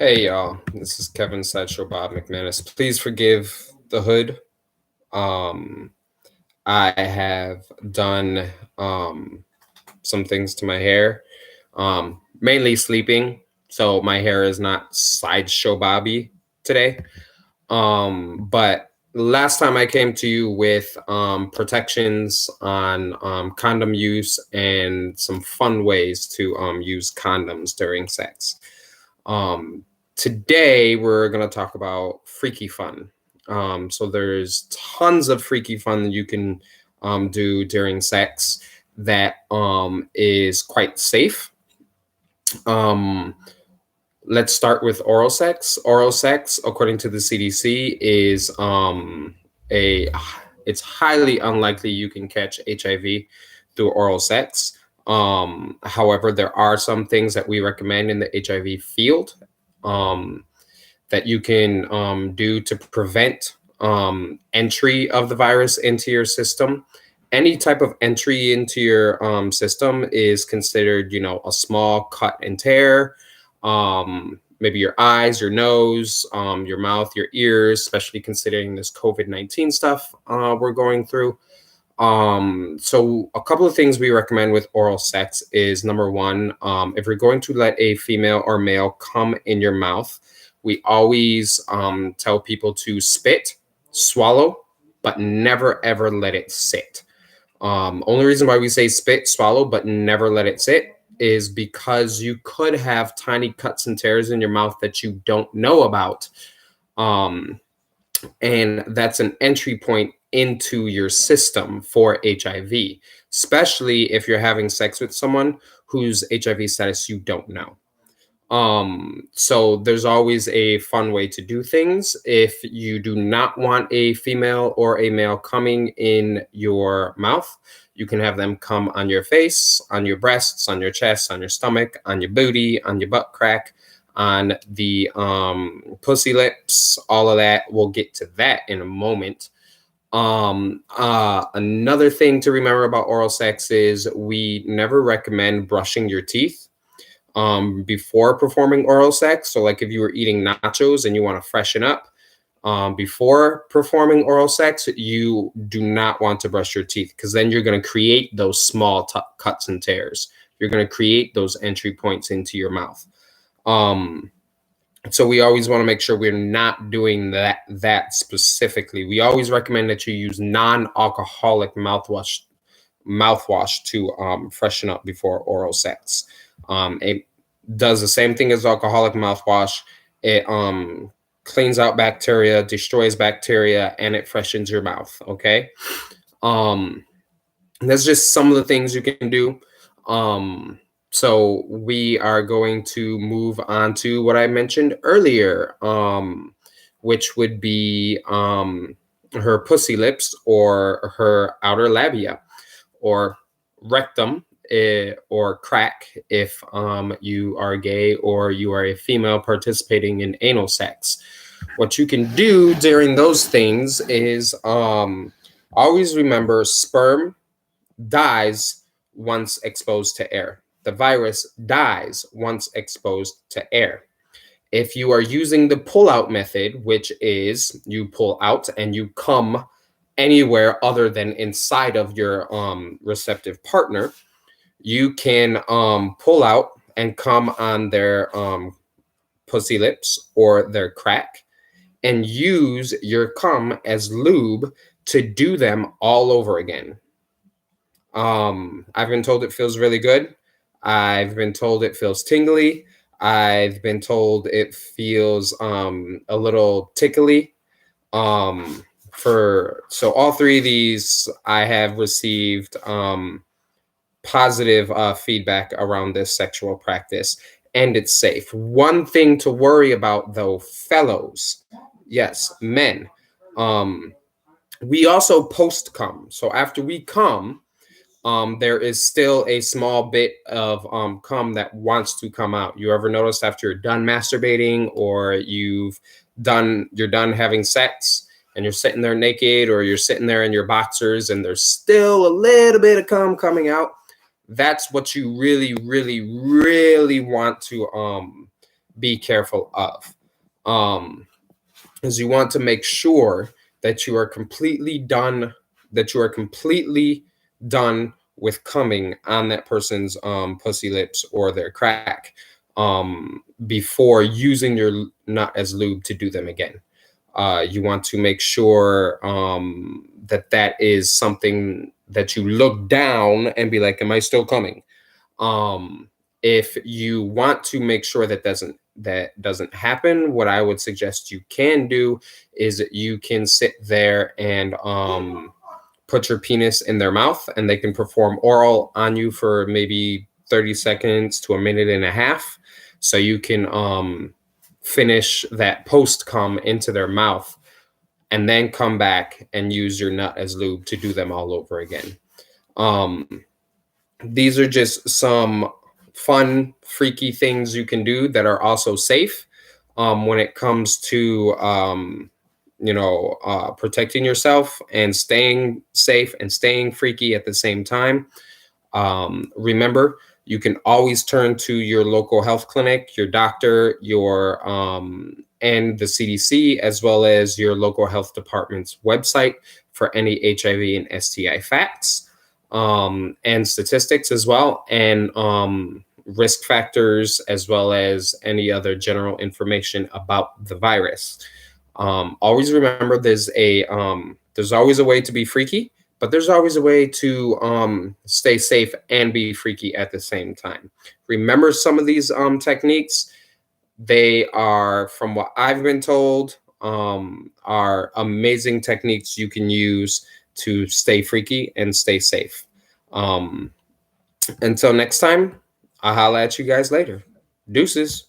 Hey y'all, this is Kevin Sideshow Bob McManus. Please forgive the hood. Um, I have done some things to my hair, mainly sleeping, so my hair is not Sideshow Bobby today. But last time I came to you with protections on condom use and some fun ways to use condoms during sex. Um, Today we're gonna talk about freaky fun. So there's tons of freaky fun that you can do during sex that is quite safe. Um, let's start with oral sex. Oral sex, according to the CDC, is a it's highly unlikely you can catch HIV through oral sex. However, there are some things that we recommend in the HIV field um, that you can do to prevent entry of the virus into your system. Any type of entry into your system is considered, a small cut and tear. Maybe your eyes, your nose, your mouth, your ears, especially considering this COVID-19 stuff we're going through. So a couple of things we recommend with oral sex is number one, if you're going to let a female or male come in your mouth, we always tell people to spit, swallow, but never ever let it sit. Only reason why we say spit, swallow, but never let it sit is because you could have tiny cuts and tears in your mouth that you don't know about. Um, and that's an entry point into your system for HIV, especially if you're having sex with someone whose HIV status you don't know. So there's always a fun way to do things. If you do not want a female or a male coming in your mouth, you can have them come on your face, on your breasts, on your chest, on your stomach, on your booty, on your butt crack, on the pussy lips, all of that. We'll get to that in a moment. Another thing to remember about oral sex is we never recommend brushing your teeth before performing oral sex. So, like if you were eating nachos and you want to freshen up before performing oral sex, you do not want to brush your teeth because then you're going to create those small cuts and tears. You're going to create those entry points into your mouth. So we always want to make sure we're not doing that specifically. We always recommend that you use non-alcoholic mouthwash to freshen up before oral sex. It does the same thing as alcoholic mouthwash. It cleans out bacteria, destroys bacteria, and it freshens your mouth. Okay. That's just some of the things you can do. So we are going to move on to what I mentioned earlier, which would be her pussy lips or her outer labia or rectum or crack if you are gay or you are a female participating in anal sex. What you can do during those things is always remember sperm dies once exposed to air. The virus dies once exposed to air. If you are using the pull-out method, which is you pull out and you come anywhere other than inside of your receptive partner, you can pull out and come on their pussy lips or their crack and use your cum as lube to do them all over again. I've been told it feels really good. I've been told it feels tingly. I've been told it feels a little tickly. For so all three of these, I have received positive feedback around this sexual practice, and it's safe. One thing to worry about, though, fellows, yes, men, um, we also post cum. So after we come, there is still a small bit of cum that wants to come out. You ever noticed after you're done masturbating or you're done having sex and you're sitting there naked or you're sitting there in your boxers and there's still a little bit of cum coming out? That's what you really, really, really want to be careful of. Is you want to make sure that you are completely done, with coming on that person's pussy lips or their crack before using your nut as lube to do them again. You want to make sure that is something that you look down and be like, am I still coming? If you want to make sure that doesn't happen, what I would suggest you can do is you can sit there and put your penis in their mouth, and they can perform oral on you for maybe 30 seconds to a minute and a half, so you can finish that post cum into their mouth, and then come back and use your nut as lube to do them all over again. These are just some fun, freaky things you can do that are also safe when it comes to protecting yourself and staying safe and staying freaky at the same time. Remember, you can always turn to your local health clinic, your doctor, and the CDC, as well as your local health department's website for any HIV and STI facts and statistics as well, and risk factors, as well as any other general information about the virus. Always remember, there's always a way to be freaky, but there's always a way to stay safe and be freaky at the same time. Remember some of these techniques. They are, from what I've been told, are amazing techniques you can use to stay freaky and stay safe. Until next time, I'll holla at you guys later. Deuces.